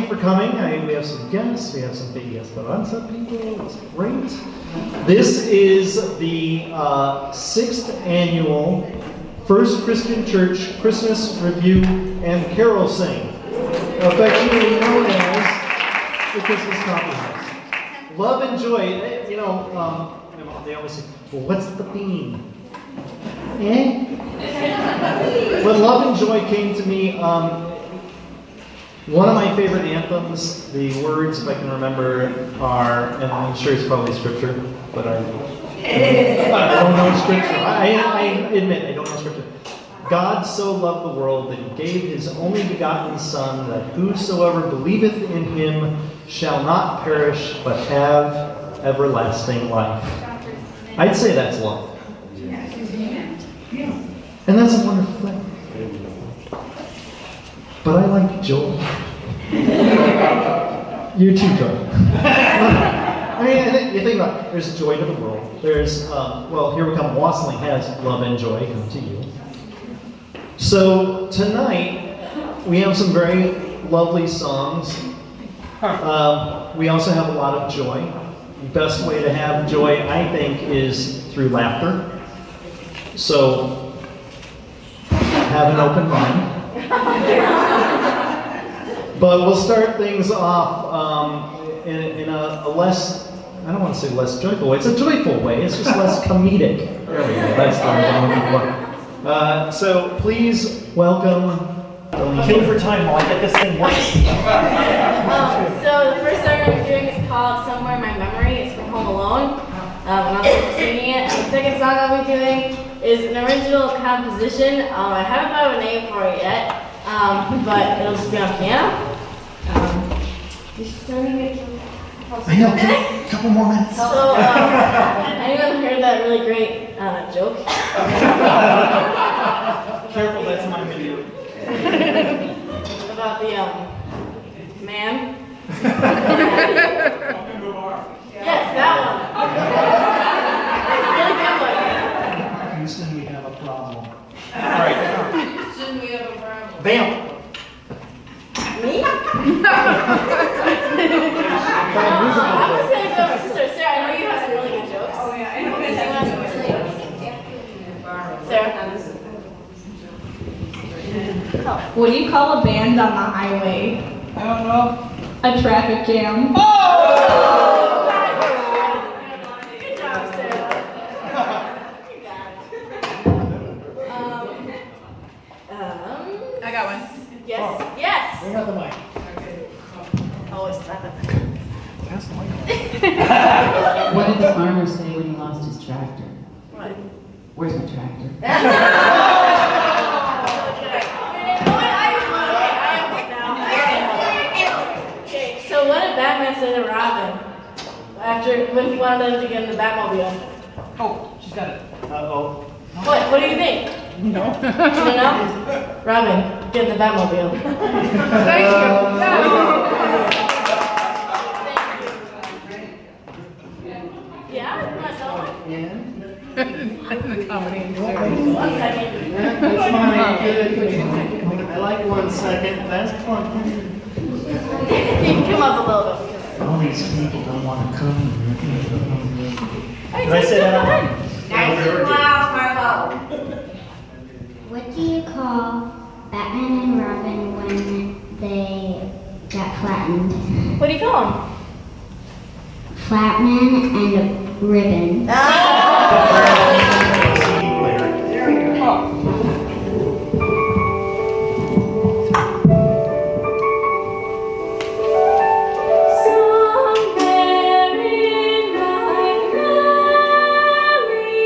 you for coming. We have some guests. We have some big Esperanza people. It's great. This is the 6th annual First Christian Church Christmas Review and Carol Sing, affectionately known as the Christmas Coffee House. Love and joy. You know, they always say, well, what's the theme? When Love and Joy came to me, one of my favorite anthems, the words, if I can remember, are, and I'm sure it's probably scripture, but I don't know scripture. I admit I don't know scripture. God so loved the world that he gave his only begotten Son, that whosoever believeth in him shall not perish, but have everlasting life. I'd say that's love. And that's a wonderful thing. But I like joy. You too, Joy. I mean, you think about it. There's joy to the world. There's, well, here we come. Wassling has love and joy come to you. So tonight, we have some very lovely songs. We also have a lot of joy. The best way to have joy, I think, is through laughter. So, have an open mind. But we'll start things off in a less, I don't want to say less joyful way, it's a joyful way, it's just less comedic. There we go, that's the word I'm looking for. So please welcome, kill for time while I get this thing working. So the first song I'm doing is called Somewhere in My Memory. It's from Home Alone. I'm not singing it. And the second song I'll be doing is an original composition. I haven't thought of a name for it yet. But it'll just be on piano. I know, a couple more minutes. So, anyone heard that really great joke? Careful, that's my video. About the man? Yes, that one. It's a really good one. Houston, we have a problem. All right. Houston, we have a problem. Vamp. Me? I was going to go with Sister Sarah. I know you have some really good jokes. Oh, yeah. Sarah? What do you call a band on the highway? I don't know. A traffic jam. Oh! Good job, Sarah. You got it. I got one. Yes. Yes. Bring out the mic. Oh, it's not that. Pass the mic. What did the farmer say when he lost his tractor? What? Where's my tractor? Okay, so what did Batman say to Robin when he wanted them to get in the Batmobile? Oh, she's got it. Uh-oh. What do you think? No. You don't know? Robin, get in the Batmobile. Thank you. Yeah, you want to tell one? The comedy. 1 second. Yeah, that's fine. Good. I like 1 second. That's fun. You can come up a little bit. Because All these people don't want to come. Hey, Did I say that out go loud? ahead. What do you call Batman and Robin when they got flattened? What do you call him? Flatman and Ribbon. Somewhere in my memory,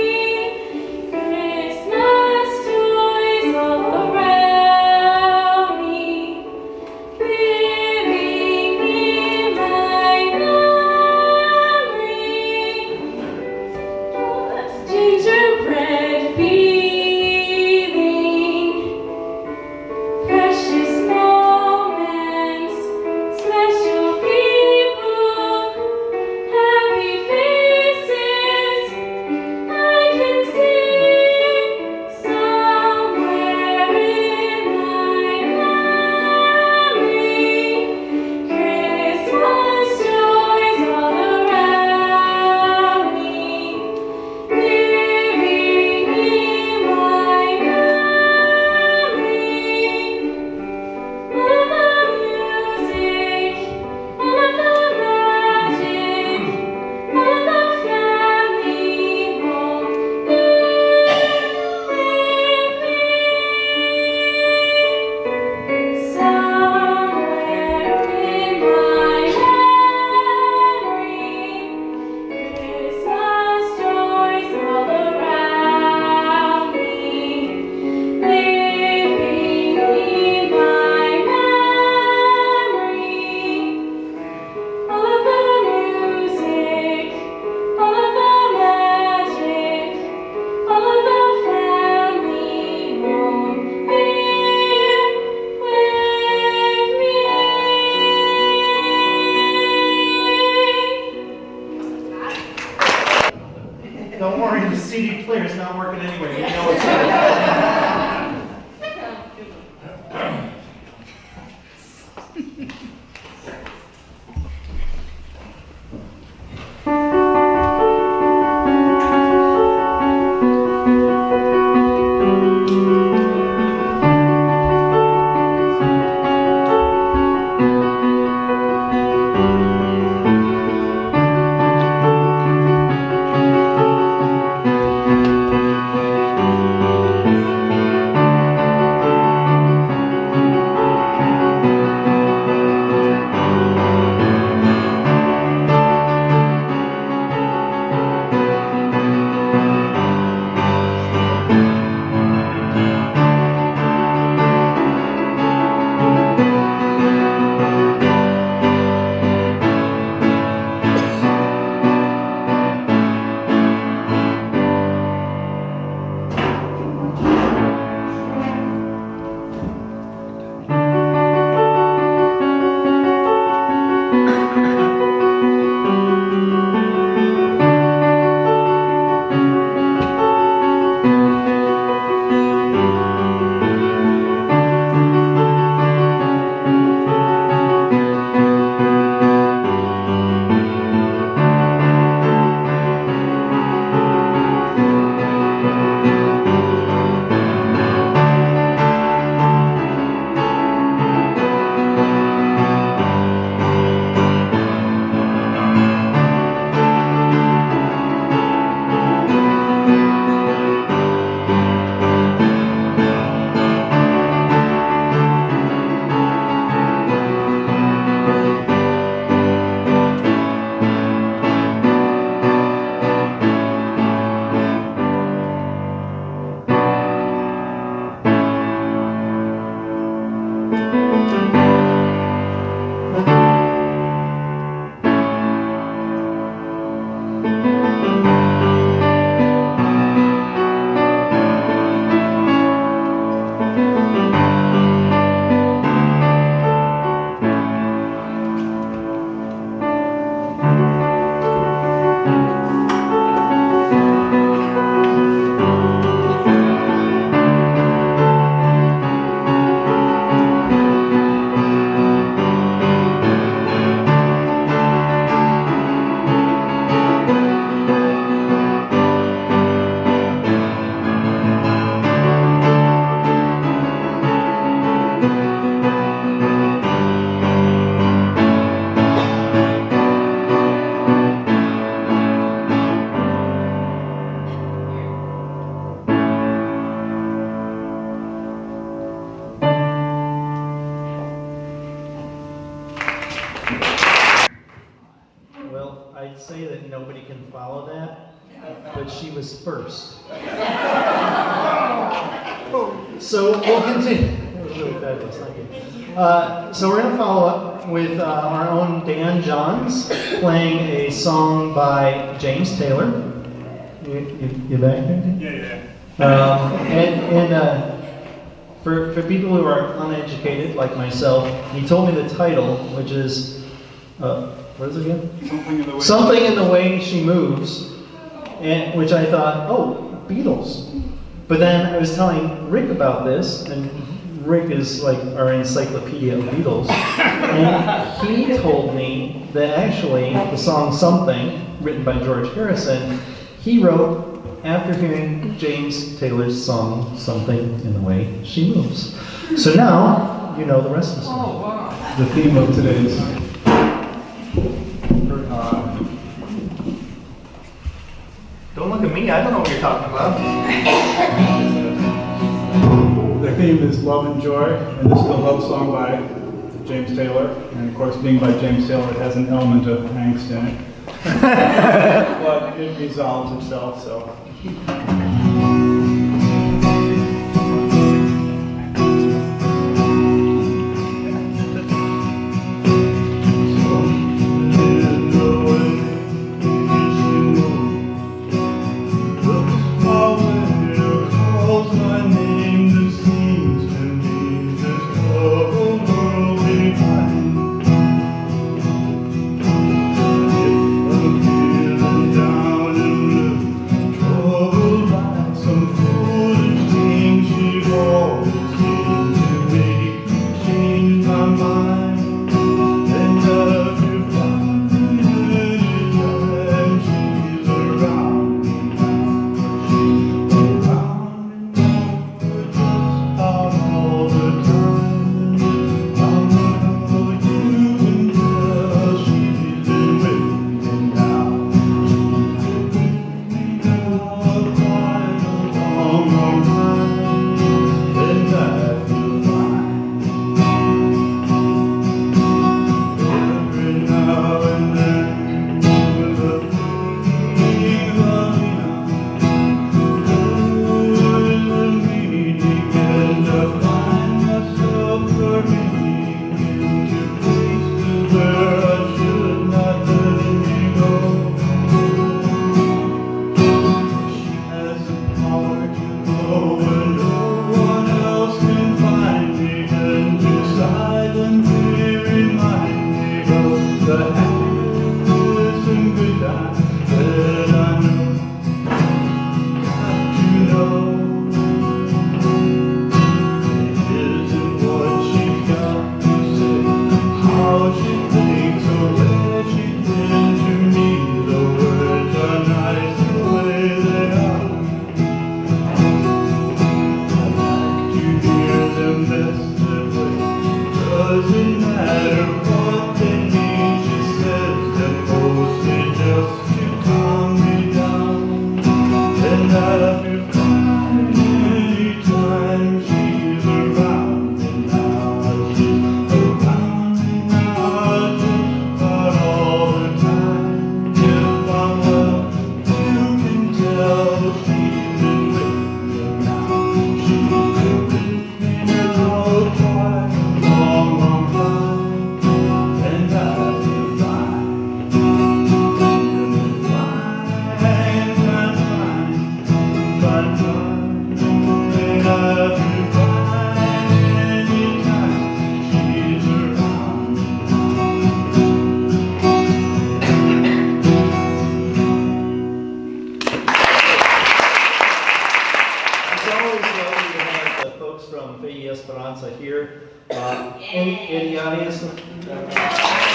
Christmas toys all around me, living in my memory. Oh, that's ginger CD player's not working anyway. We know it's good. Well, I'd say that nobody can follow that, but she was first. So we'll continue. That was really fabulous, thank you. So we're going to follow up with our own Dan Johns playing a song by James Taylor. You back there? Yeah. For people who are uneducated like myself, he told me the title, which is, what is it again? Something in the Way She Moves, and which I thought, oh, Beatles. But then I was telling Rick about this, and Rick is like our encyclopedia of Beatles, and he told me that actually the song Something, written by George Harrison, he wrote after hearing James Taylor's song Something in the Way She Moves. So now you know the rest of the song. Oh, wow. The theme of today's Don't look at me, I don't know what you're talking about. the theme is love and joy, and this is a love song by James Taylor. And of course, being by James Taylor, it has an element of angst in it. But it resolves itself, so. Trouble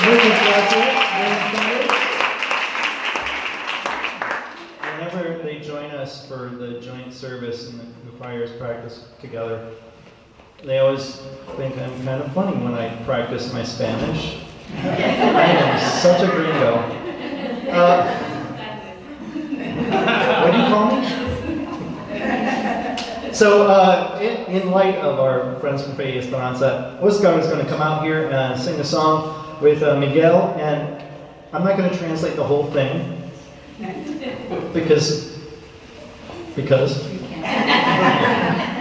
Mrs. Glassett, whenever they join us for the joint service and the choirs practice together, they always think I'm kind of funny when I practice my Spanish. I am such a gringo. What do you call me? So, in light of our friends from Fe Esperanza, Oscar is going to come out here and sing a song with Miguel, and I'm not going to translate the whole thing because.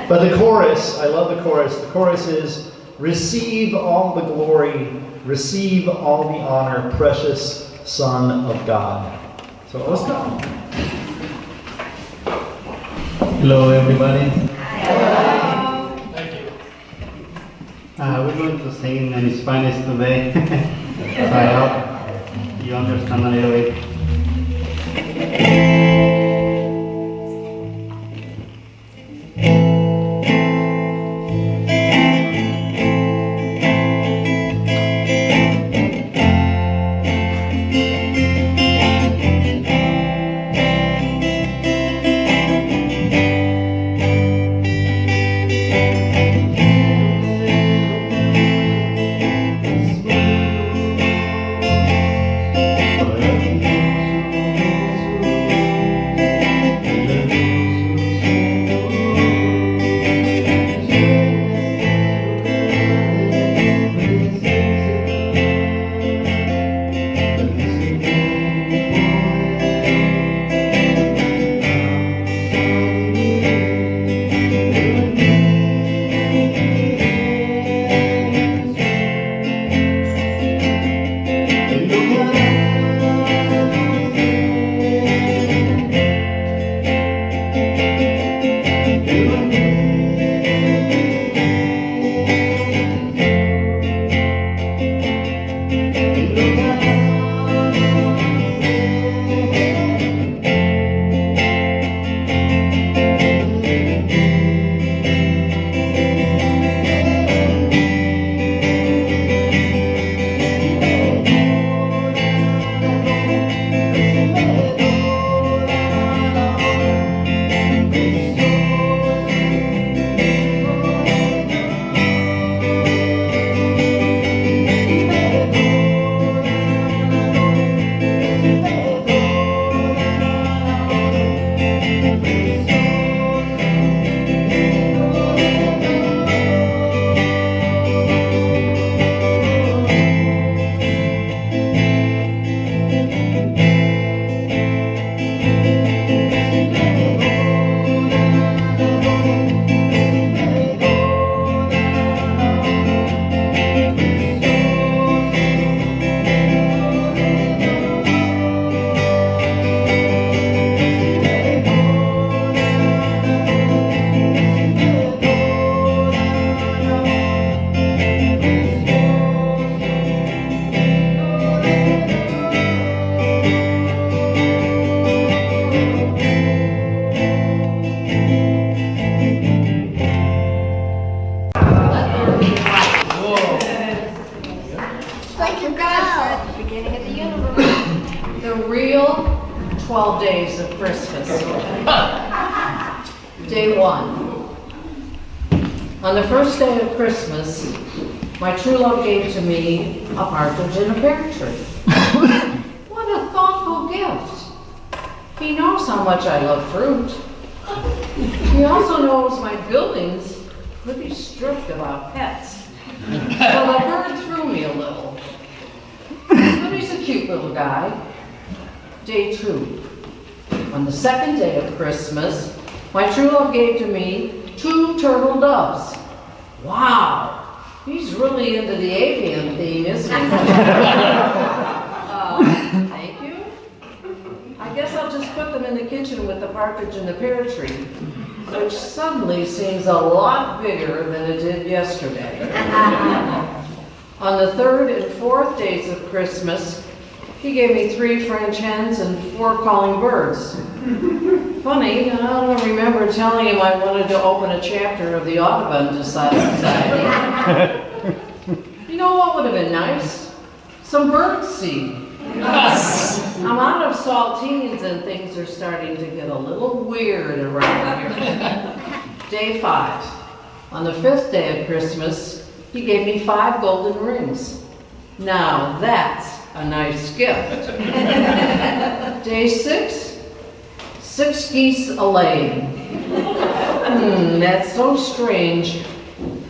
But the chorus, I love the chorus. The chorus is, receive all the glory, receive all the honor, precious Son of God. So let's go. Hello, everybody. Hello. Thank you. We're going to sing in Spanish today. So I hope you understand a little bit. The real 12 days of Christmas. Day 1. On the first day of Christmas, my true love gave to me a partridge in a pear tree. What a thoughtful gift. He knows how much I love fruit. He also knows my building's pretty strict about pets. So the bird threw me a little. But he's a cute little guy. Day 2. On the second day of Christmas, my true love gave to me 2 turtle doves. Wow, he's really into the avian theme, isn't he? Thank you. I guess I'll just put them in the kitchen with the partridge in the pear tree, which suddenly seems a lot bigger than it did yesterday. On the 3rd and 4th days of Christmas, he gave me 3 French hens and 4 calling birds. Funny, I don't remember telling him I wanted to open a chapter of the Audubon Society. You know what would have been nice? some bird seed. I'm out of saltines and things are starting to get a little weird around here. Day 5. On the 5th day of Christmas, he gave me 5 golden rings. Now that's a nice gift. Day 6, 6 geese a-laying. That's so strange,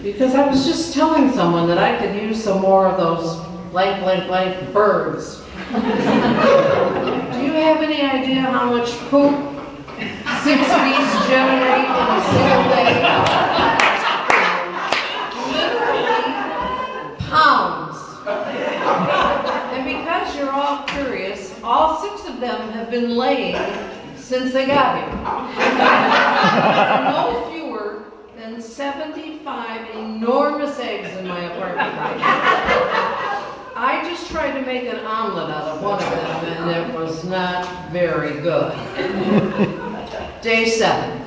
because I was just telling someone that I could use some more of those blank, blank, blank birds. Do you have any idea how much poop 6 geese generate in a single day? Literally pounds. And because you're all curious, all 6 of them have been laying since they got here. No fewer than 75 enormous eggs in my apartment right now. I just tried to make an omelet out of one of them, and it was not very good. Day 7.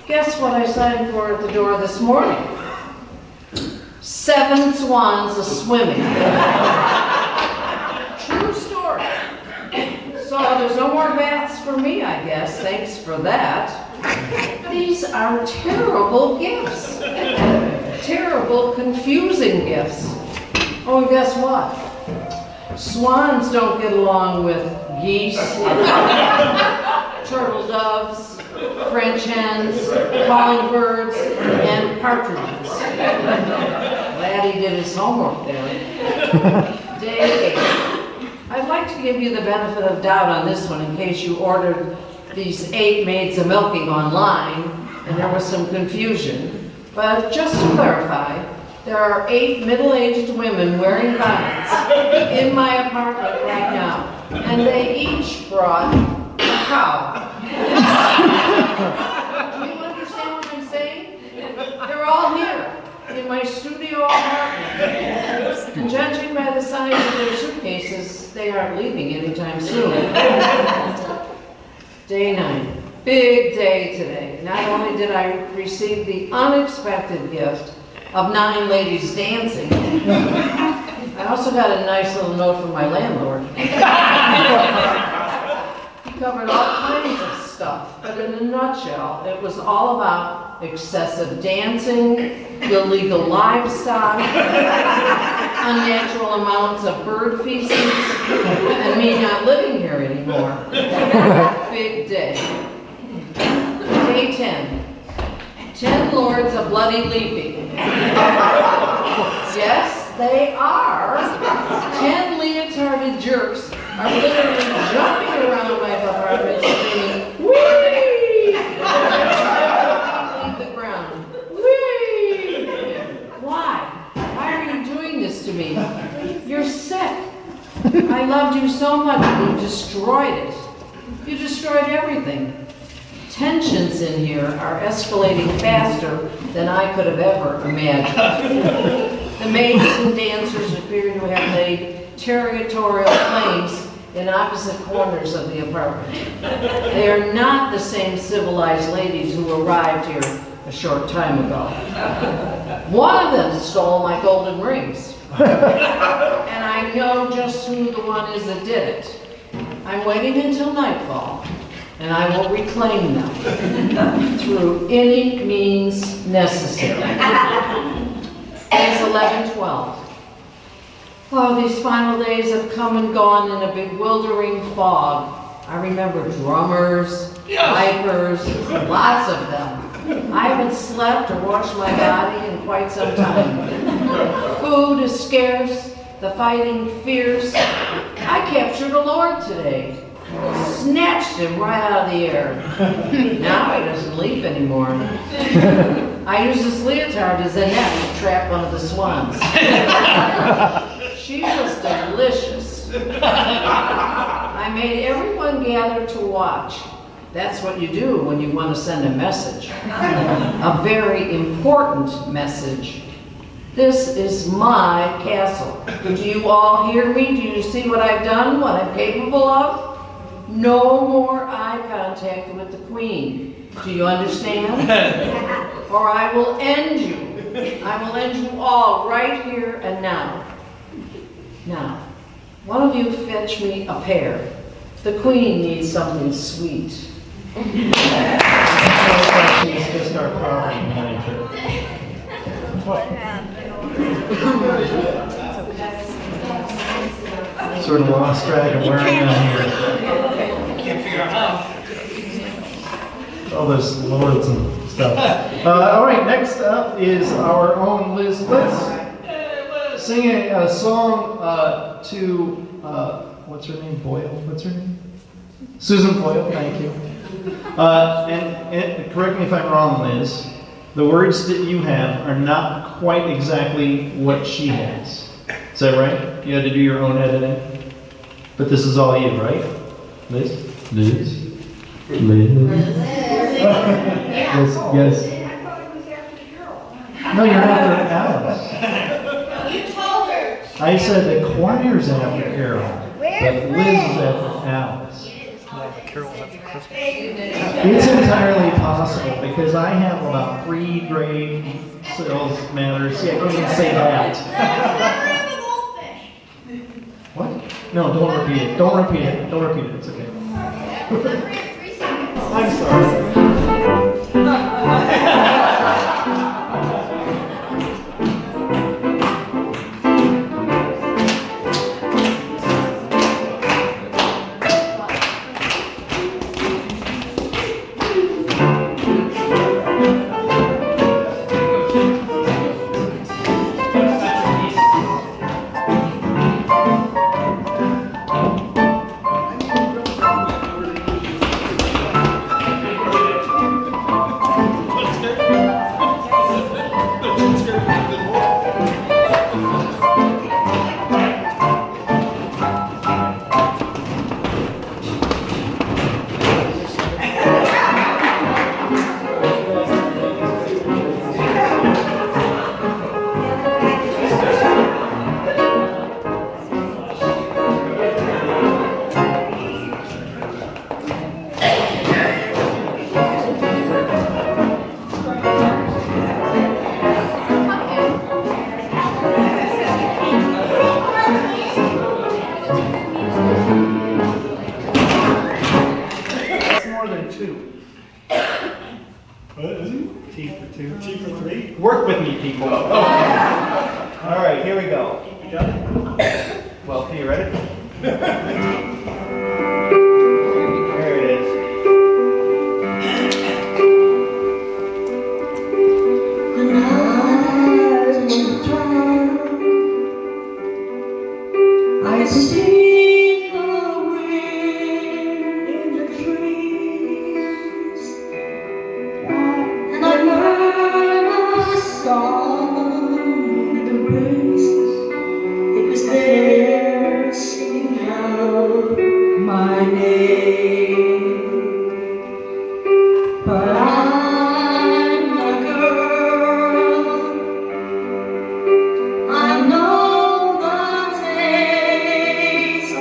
Guess what I signed for at the door this morning? 7 swans a-swimming. True story. So there's no more baths for me, I guess. Thanks for that. These are terrible gifts. Terrible, confusing gifts. Oh, and guess what? Swans don't get along with geese, turtle doves, French hens, calling birds, and partridges. Glad he did his homework there. Day 8. I'd like to give you the benefit of doubt on this one in case you ordered these 8 maids of milking online and there was some confusion. But just to clarify, there are 8 middle-aged women wearing bonnets in my apartment right now, and they each brought a cow. Do you understand what I'm saying? They're all here in my studio apartment. And judging by the size of their suitcases, they aren't leaving anytime soon. Day 9. Big day today. Not only did I receive the unexpected gift of 9 ladies dancing, I also got a nice little note from my landlord. He covered all kinds of stuff, but in a nutshell, it was all about excessive dancing, illegal livestock, unnatural amounts of bird feces, and me not living here anymore. Big day. Day 10. 10 lords of bloody leaping. Yes, they are. 10 leotarded jerks are literally jumping around my apartment screaming, "Whee!" Leave the ground. Whee! Why? Why are you doing this to me? You're sick. I loved you so much and you destroyed it. You destroyed everything. Tensions in here are escalating faster than I could have ever imagined. The maids and dancers appear to have laid territorial claims in opposite corners of the apartment. They are not the same civilized ladies who arrived here a short time ago. One of them stole my golden rings. And I know just who the one is that did it. I'm waiting until nightfall, and I will reclaim them through any means necessary. Days 11, 12. Oh, these final days have come and gone in a bewildering fog. I remember drummers, pipers, lots of them. I haven't slept or washed my body in quite some time. Food is scarce, the fighting fierce. I captured a lord today. Snatched him right out of the air. Now he doesn't leap anymore. I used this leotard as a net to trap one of the swans. She was delicious. I made everyone gather to watch. That's what you do when you want to send a message. A very important message. This is my castle. Do you all hear me? Do you see what I've done, what I'm capable of? No more eye contact with the Queen. Do you understand? Or I will end you. I will end you all right here and now. Now, one of you fetch me a pear. The queen needs something sweet. She's just our property manager. Sort of lost track of where I am here. Can't figure out how. All those lords and stuff. All right, next up is our own Liz. Let's sing a song to, what's her name? Boyle? What's her name? Susan Boyle, thank you. And correct me if I'm wrong, Liz. The words that you have are not quite exactly what she has. Is that right? You had to do your own editing? But this is all you, right? Liz? Liz? Liz? Yes, yes. No, you're after Alice. You told her. I said the choir's after Carol, but Liz is after Alice. It's entirely possible because I have about 3 grade sales matters. See, I couldn't even say that. What? No, don't repeat it. Don't repeat it. Don't repeat it. It's okay. I'm sorry. Work with me, people. All right, here we go. Well, are you ready? There it is. When I was a child, I see the wind in the trees, and I learned a song in the breeze. It was there singing out my name, but I'm a girl. I know the taste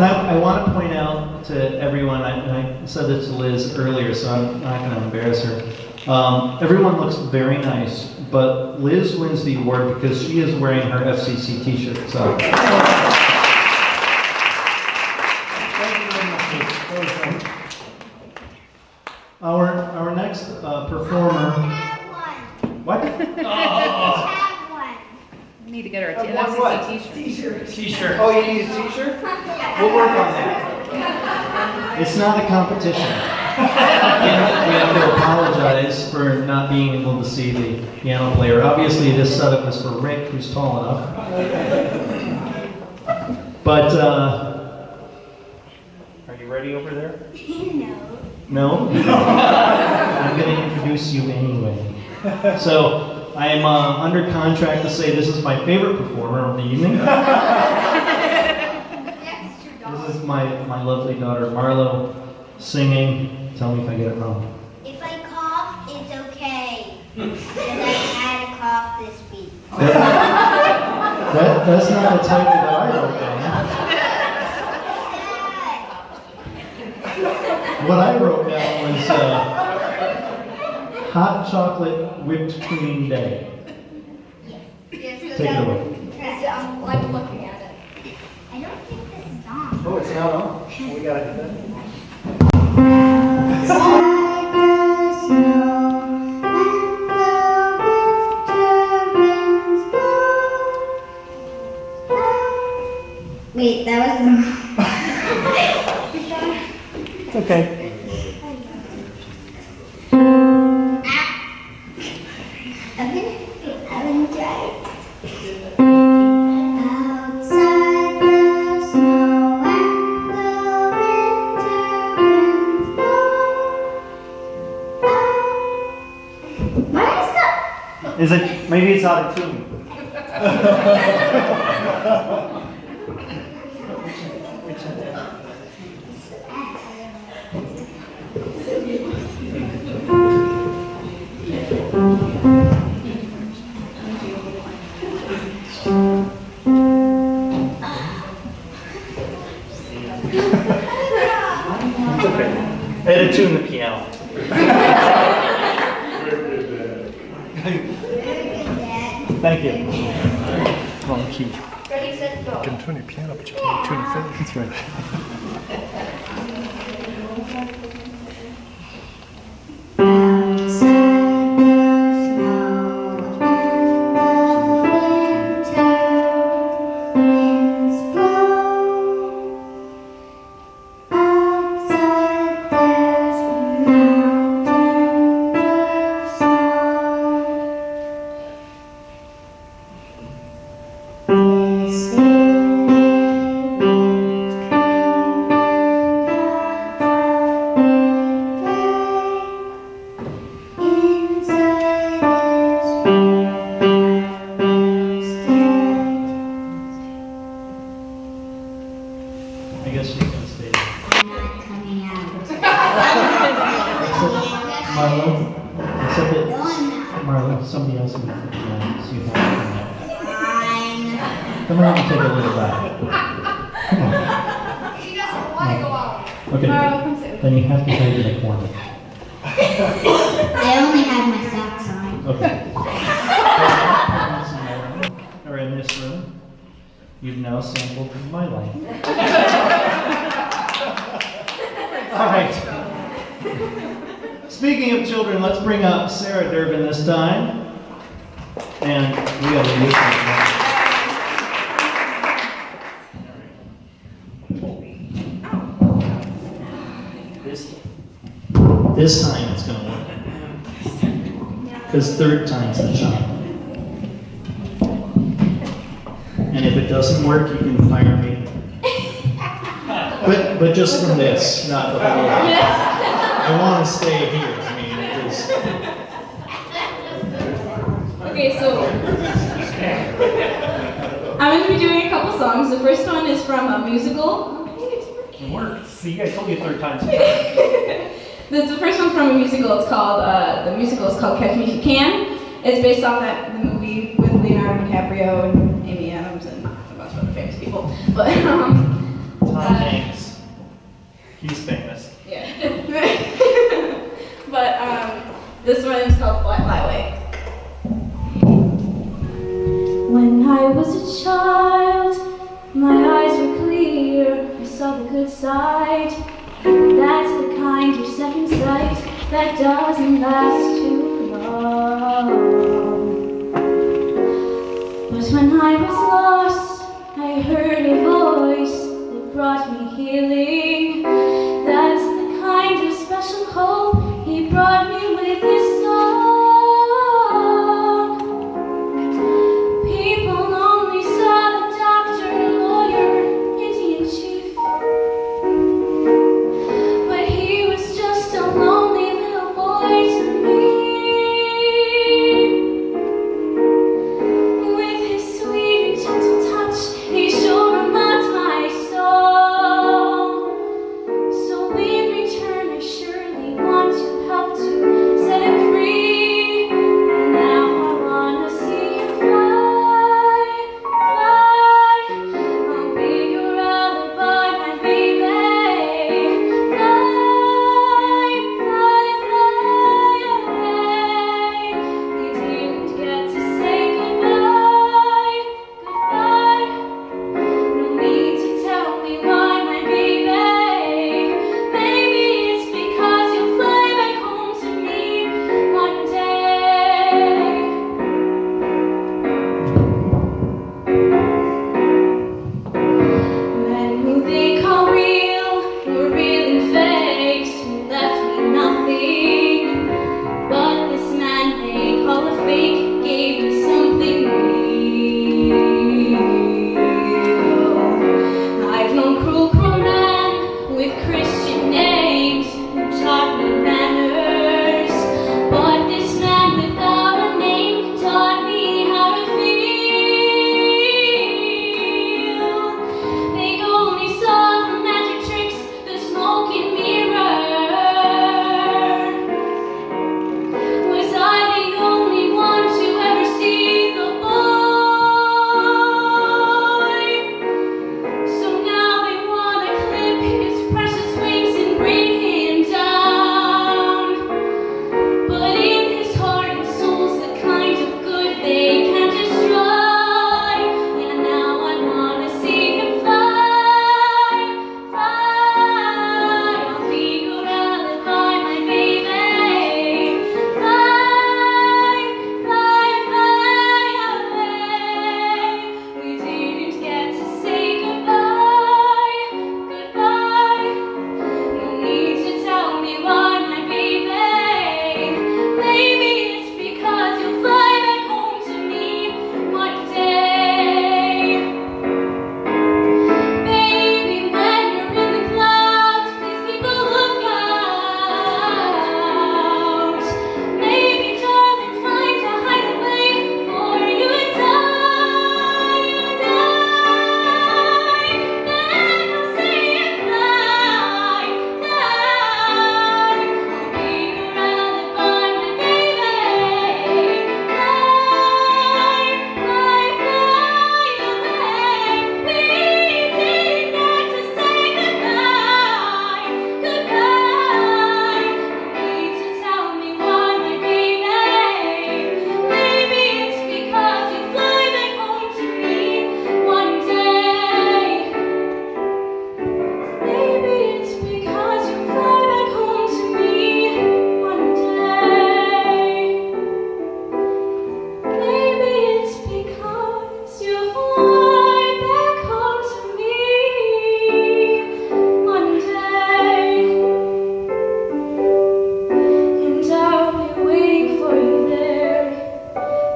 and I want to point out to everyone, and I said this to Liz earlier, so I'm not going to embarrass her. Everyone looks very nice, but Liz wins the award because she is wearing her FCC t-shirt. So. Thank you very much. Our next performer. What? We need to get her a T-shirt. T-shirt. Oh, you need a t-shirt? We'll work on that. It's not a competition. We have to apologize for not being able to see the piano player. Obviously, this setup is for Rick, who's tall enough. But, are you ready over there? No. No? I'm going to introduce you anyway. So, I am under contract to say this is my favorite performer of the evening. This is my lovely daughter Marlo singing. Tell me if I get it wrong. If I cough, it's okay. Because I had a cough this week. That's not the title that I wrote down. What I wrote down was Hot Chocolate Whipped Cream Day. Yes. Take it away. I'm looking at it. I don't think this is on. Oh, it's not on? We gotta do that. Wait, that was It's okay. I'm gonna try it. Outside the snow and the winter winds blow. What is that? Is it, maybe it's out of tune. It's okay. I had to tune the piano. Thank you. Wrong key. Ready, set, go. You can tune your piano, but you can't tune your fingers. That's right. I guess you can stay there. I'm not coming out. Marlo, except No, that I'm not. Marlo, somebody else in the piano, so you have to come out. Fine. Come on and take a little back. Come on. She doesn't want to go out. Okay. Then you have to hide in the corner. I only have my socks on. Okay. Or in this room, you've now sampled my life. All right. Speaking of children, let's bring up Sarah Durbin this time. And we got a music. This time it's going to work. Because third time's the charm. And if it doesn't work, you can fire me. But just from this, not the whole. I want to stay here. I mean, Okay, so I'm going to be doing a couple songs. The first one is from a musical. it works. See, I told you third time's the The first one's from a musical. It's called the musical is called Catch Me If You Can. It's based off the movie with Leonardo DiCaprio and Amy Adams and a bunch of other famous people. But Tom Tom Hanks. He's famous. Yeah. But this one is called Fly Away. When I was a child, my eyes were clear. I saw the good side. That's the kind of second sight that doesn't last too long. But when I was lost, I heard a voice that brought me healing. That's the kind of special hope he brought me with his song. People only saw the doctor, lawyer, Indian chief, but he was just a lonely little boy to me. With his sweet and gentle touch, he sure unlocked my soul. So in return, I surely want to help to set him free. And now I wanna see him fly, fly. I'll be your alibi, my baby. Fly, fly, fly away. We didn't get to say goodbye, goodbye. No need to tell me why, my baby. Maybe it's because you'll fly back home to me one day. Men who they call real were really fakes who left me nothing. But this man they call a fake gave me something real. I've known cruel, cruel men with Christian names who taught me manners. But this man without a name taught me how to feel. They only saw the magic tricks, the smoke and mirror. Was I the only one to ever see the boy? So now they wanna clip his precious wings and bring him down. But in his heart and soul's the kind of good they can't destroy. And now I wanna see him fly, fly. I'll be your alibi, my baby. Fly, fly, fly away. We didn't get to say goodbye, goodbye. No need to tell me why, my baby. Maybe it's because you'll fly back home to me one day. Baby, when you're in the clouds, please keep a lookout. Maybe, darling, find a hideaway for you and I. Then I'll say it fly, fly. I'll be your alibi, my baby. Fly, fly, fly away. We didn't get to say goodbye, goodbye. No need to tell me why, my baby. Maybe it's because you fly back home to me one day. Maybe it's because you fly back home to me one day. Maybe it's because you fly back home to me one day. And I'll be waiting for you there.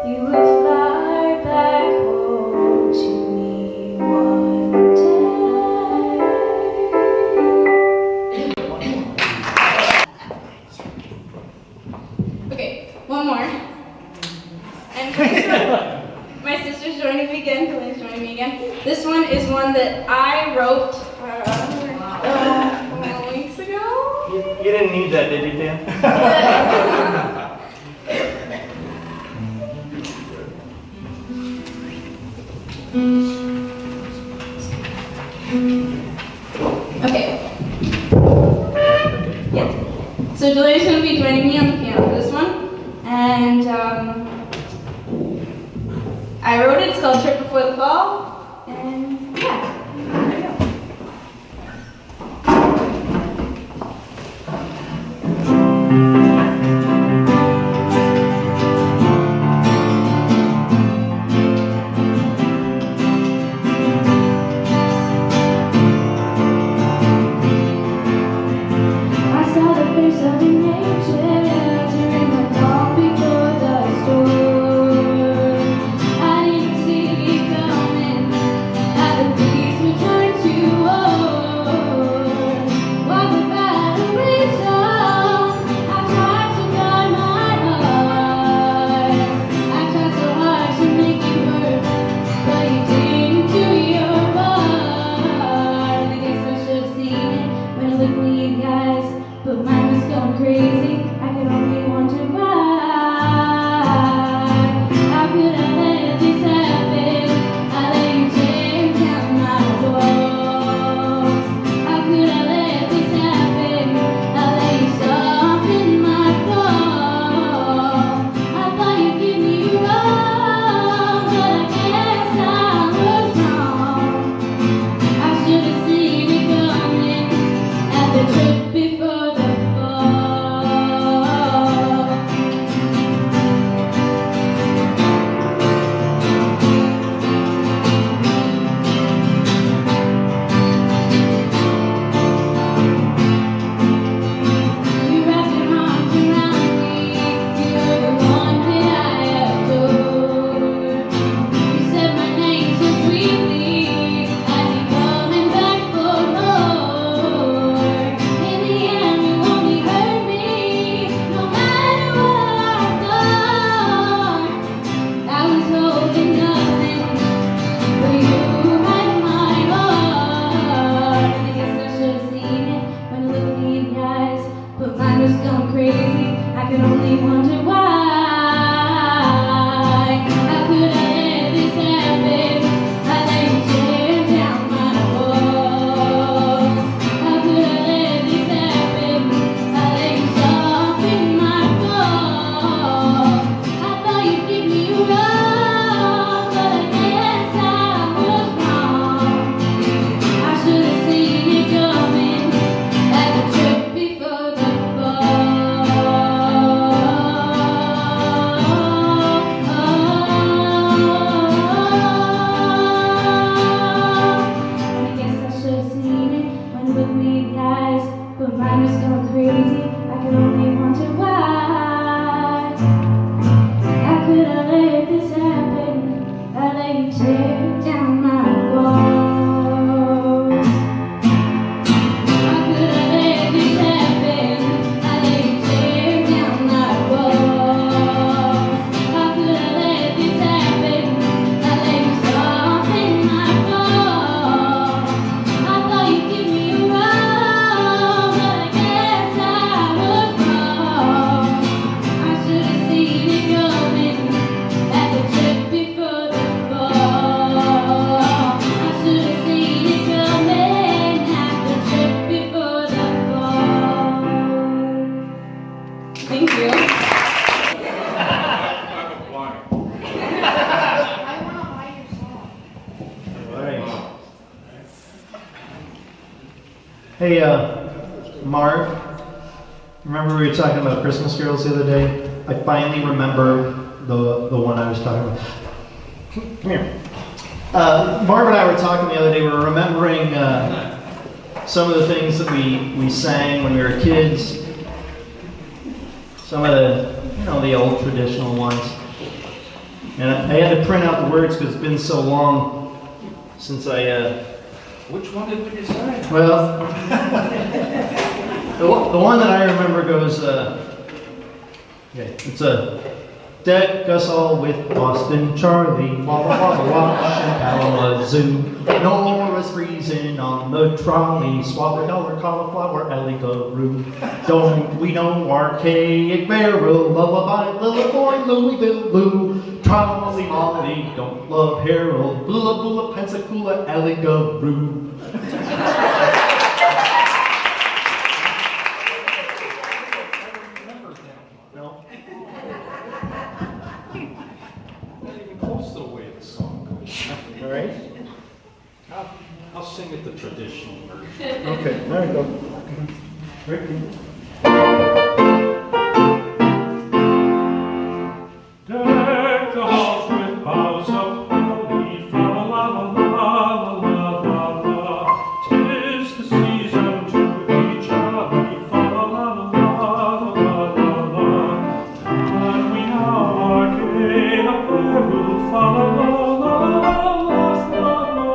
You will fly back home to me one day. Okay, one more. And my sister's joining me again. Kalena's joining me again. This one is one that I wrote weeks ago. You didn't need that, did you, Dan? So Julia's going to be joining me on the piano for this one. And I wrote it. It's called Trip Before the Fall. And yeah, there you go. Hey, Marv, remember we were talking about Christmas carols the other day? I finally remember the one I was talking about. Come here. Marv and I were talking the other day, we were remembering some of the things that we sang when we were kids. Some of the old traditional ones. And I had to print out the words because it's been so long since I... Which one did we decide? Well, the one that I remember goes, it's a deck us all with Boston Charlie, Walla Walla Wash and Kalamazoo. Nora's freezing on the trolley, swallow dollar cauliflower alligator. Don't we know archaic barrel, lullaby, little boy, Louisville Lou. Trolley Molly, don't love Harold, Bula Bula, Pensacola, alligator. That's the way the song goes. All right? I'll sing it the traditional version. Okay, there we go. Rick. Deck the halls with boughs of holly, fa la la la la la la la. 'Tis the season to be jolly, fa la la la la la la la. And we now are gay apparel, fa la la la la la la.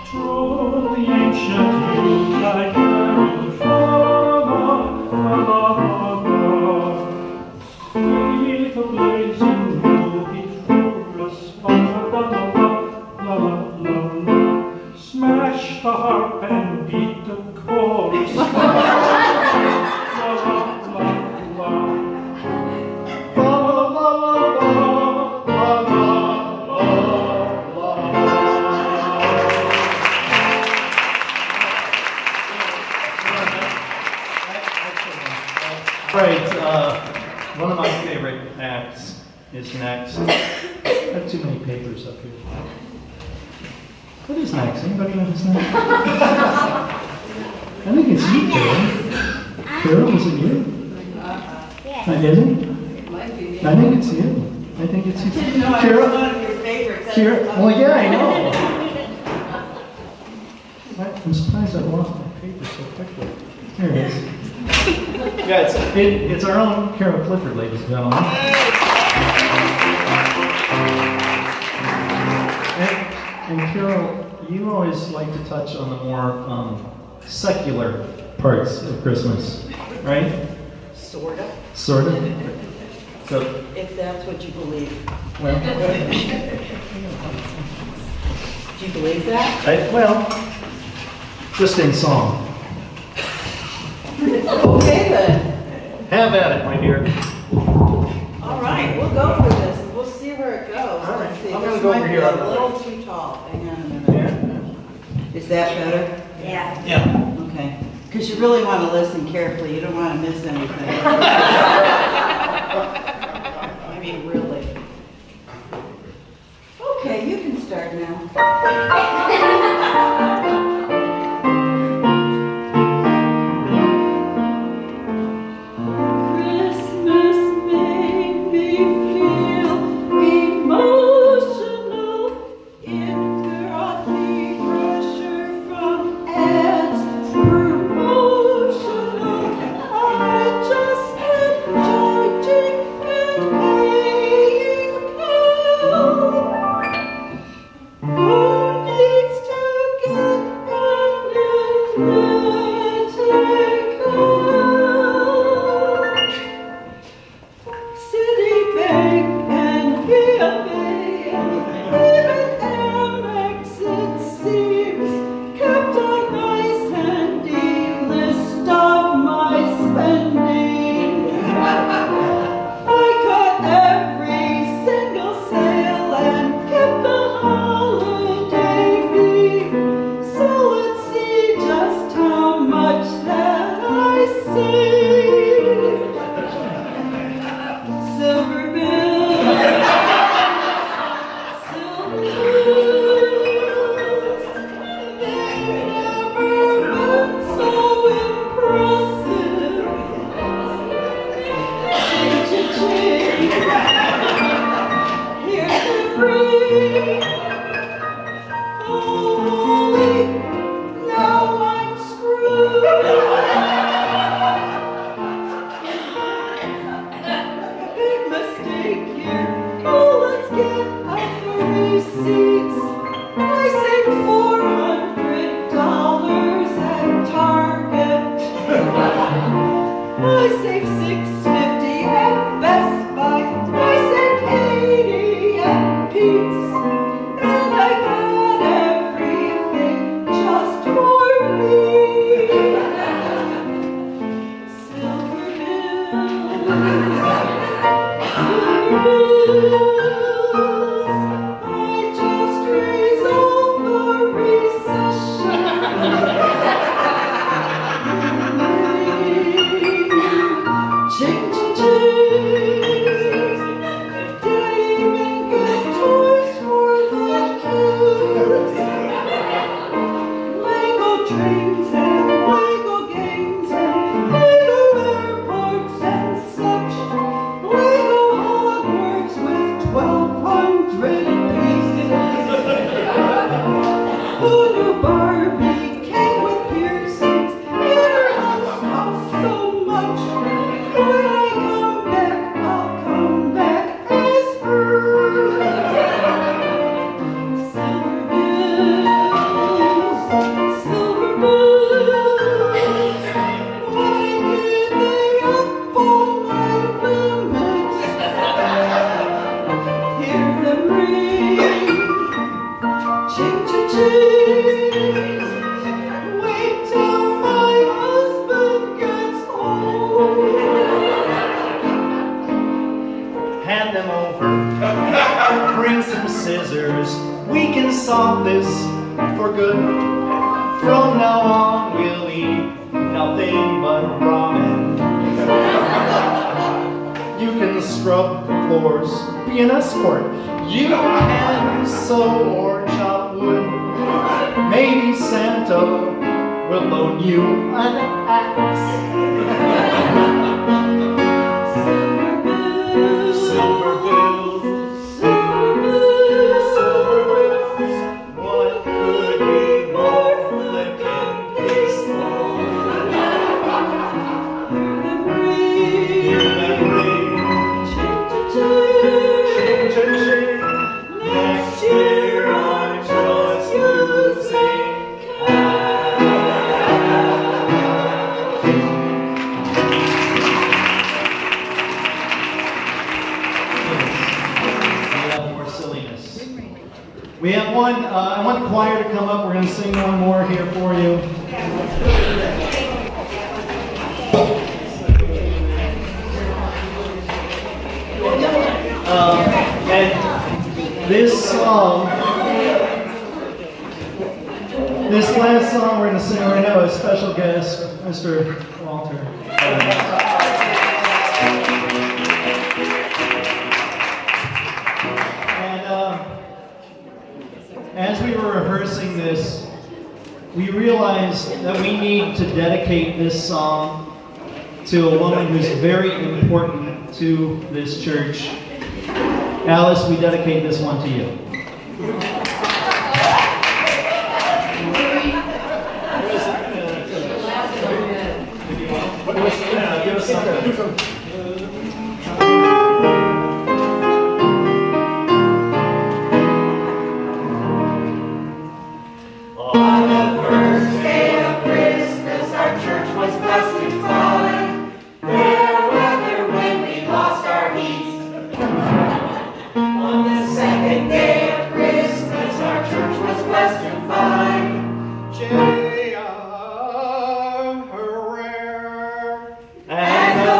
Troll the ancient Yuletide carol, fa la la la la la. Beneath the blazing ruby chorus, la la la la la la la la. Smash the harp and beat the chorus, la la la la la. Right, one of my favorite acts is next. I have too many papers up here. What is next? Anybody know who's next? I think it's you, Carol. Carol, was it you? Yes. Is it? Might be. I think it's you. I think it's you. Carol? one of your favorites. Carol? Well, yeah, I know. I'm surprised I lost my paper so quickly. Here it is. Yeah, it's our own Carol Clifford, ladies and gentlemen. And Carol, you always like to touch on the more secular parts of Christmas, right? Sort of, Sort of. So, if that's what you believe. well, Do you believe that? well, just in song. Okay then. Have at it, my dear. All right, we'll go for this. We'll see where it goes. All right, Let's see. I'm gonna This go might over be here. a little too tall. Hang on a minute. Is that better? Yeah. Yeah. Okay. Because you really want to listen carefully. You don't want to miss anything. I mean, really. Okay, you can start now. Christmas made me feel emotional. It brought me pressure from ads promotional. I just kept charging and paying bill. Who needs to get analytical? Citibank and BofA, even Amex it seems, kept a nice handy list of my spending. I cut every single sale and kept the holiday beat. So let's see just how much that I saved. Silver bills, silver bills, they never been so impressive. Ching-ching-ching, here's the ring. Holy, now I'm screwed. Big mistake here. Oh, let's get out the receipts. I saved $400 at Target. I saved $650 at Best Buy. I saved $80 at Pete's. And I got everything just for me. Silver bills, I just resolved the recession. Ching, ching, ching. Did I even get toys Hand them over. Bring some scissors. We can solve this for good. From now on, we'll eat nothing but ramen. You can scrub the floors, be an escort. You can sew or chop wood. Maybe Santa will loan you an axe. Silver bills, silver bills. What could be more flippin' peaceful? Hear them ring, ching-cha-ching. Next year I'm just using more silliness. We have one, I want the choir to come up. We're going to sing one more here for you. And this song, this last song we're going to sing right now is special guest, Mr. Walter. As we were rehearsing this, we realized that we need to dedicate this song to a woman who's very important to this church. Alice, we dedicate this one to you. Give us something. On the first day of Christmas, our church was blessed and fine. Fair weather when we lost our heat. On the second day of Christmas, our church was blessed and fine. J.R. And the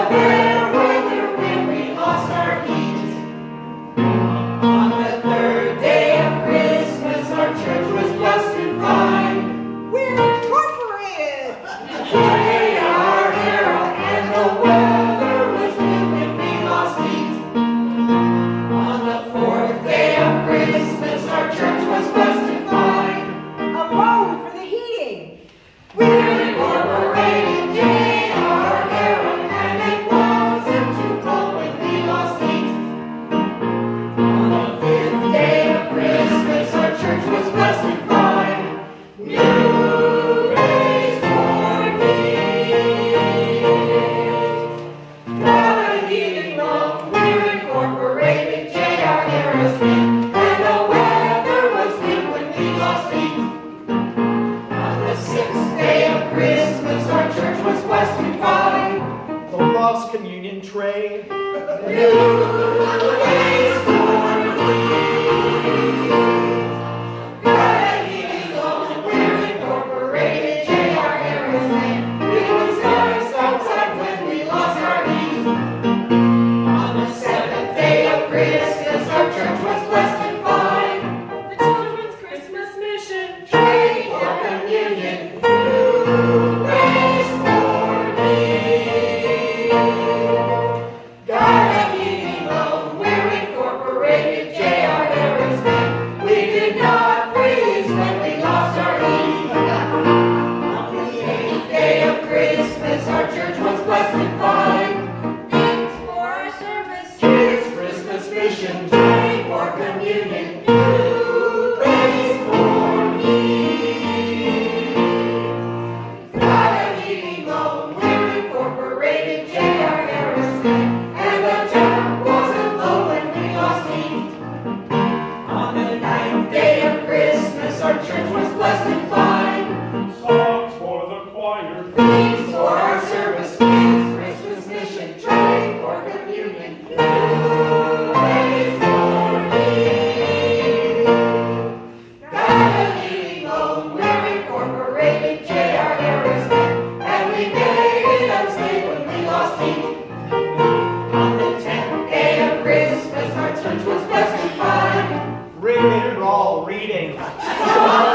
So